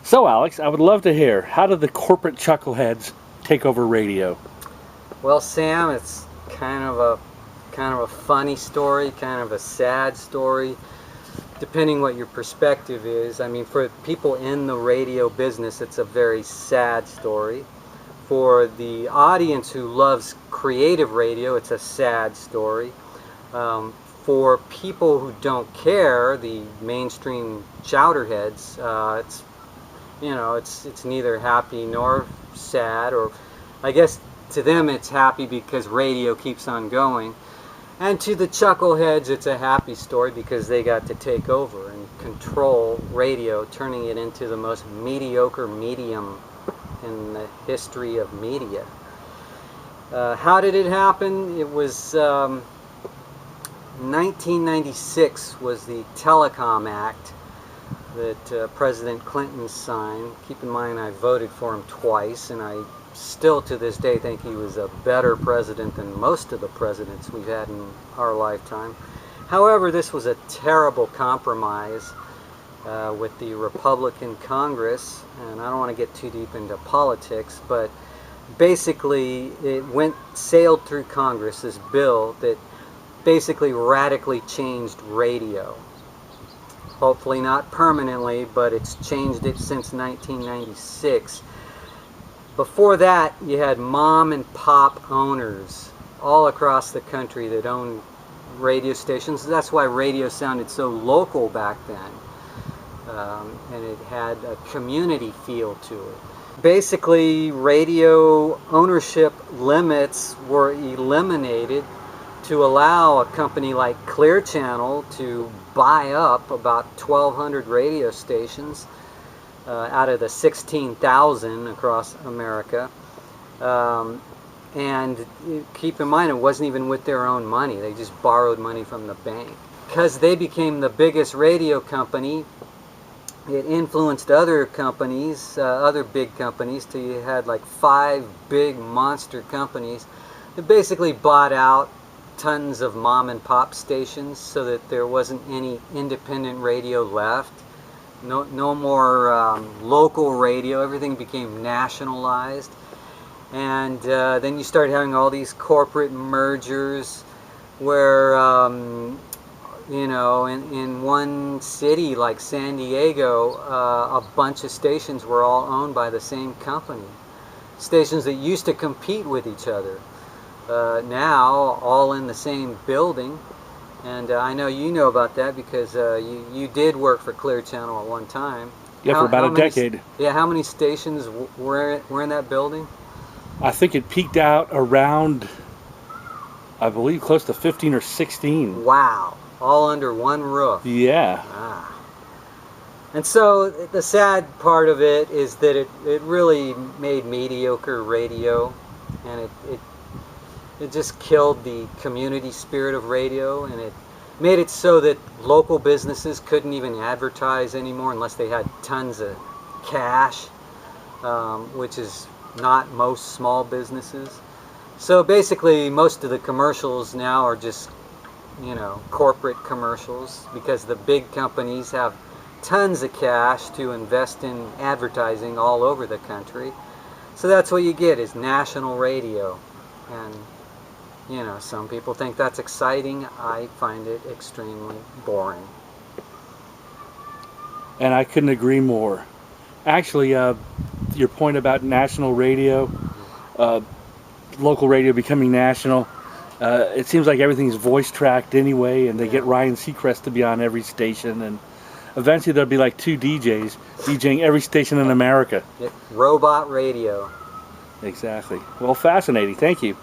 So Alex, I would love to hear, how did the corporate chuckleheads take over radio? Well, Sam, it's kind of a funny story, kind of a sad story, depending what your perspective is. I mean, for people in the radio business, it's a very sad story. For the audience who loves creative radio, it's a sad story. For people who don't care, the mainstream chowderheads, it's neither happy nor sad, or I guess to them it's happy because radio keeps on going. And to the chuckleheads, it's a happy story because they got to take over and control radio, turning it into the most mediocre medium in the history of media. How did it happen? It was 1996 was the Telecom Act that President Clinton signed. Keep in mind, I voted for him twice, and I still to this day think he was a better president than most of the presidents we've had in our lifetime. However, this was a terrible compromise with the Republican Congress, and I don't want to get too deep into politics, but basically it sailed through Congress, this bill that basically radically changed radio. Hopefully not permanently, but it's changed it since 1996. Before that, you had mom and pop owners all across the country that owned radio stations. That's why radio sounded so local back then. And it had a community feel to it. Basically, radio ownership limits were eliminated to allow a company like Clear Channel to buy up about 1,200 radio stations out of the 16,000 across America. And keep in mind, it wasn't even with their own money. They just borrowed money from the bank. Because they became the biggest radio company, it influenced other companies, other big companies, till you had like 5 big monster companies that basically bought out tons of mom and pop stations so that there wasn't any independent radio left. No more local radio. Everything became nationalized. And then you start having all these corporate mergers where, in one city like San Diego, a bunch of stations were all owned by the same company. Stations that used to compete with each other. Now, all in the same building. And I know you know about that because you did work for Clear Channel at one time. Yeah, for about a decade. Yeah, how many stations were in that building? I think it peaked out around, I believe, close to 15 or 16. Wow, all under one roof. Yeah. Ah. And so the sad part of it is that it really made mediocre radio, and it just killed the community spirit of radio, and it made it so that local businesses couldn't even advertise anymore unless they had tons of cash, which is not most small businesses. So basically, most of the commercials now are just, corporate commercials because the big companies have tons of cash to invest in advertising all over the country. So that's what you get is national radio. And some people think that's exciting. I find it extremely boring. And I couldn't agree more. Actually, your point about national radio, local radio becoming national, it seems like everything's voice tracked anyway, and they get Ryan Seacrest to be on every station, and eventually there'll be like 2 DJs DJing every station in America. Robot radio. Exactly. Well, fascinating. Thank you.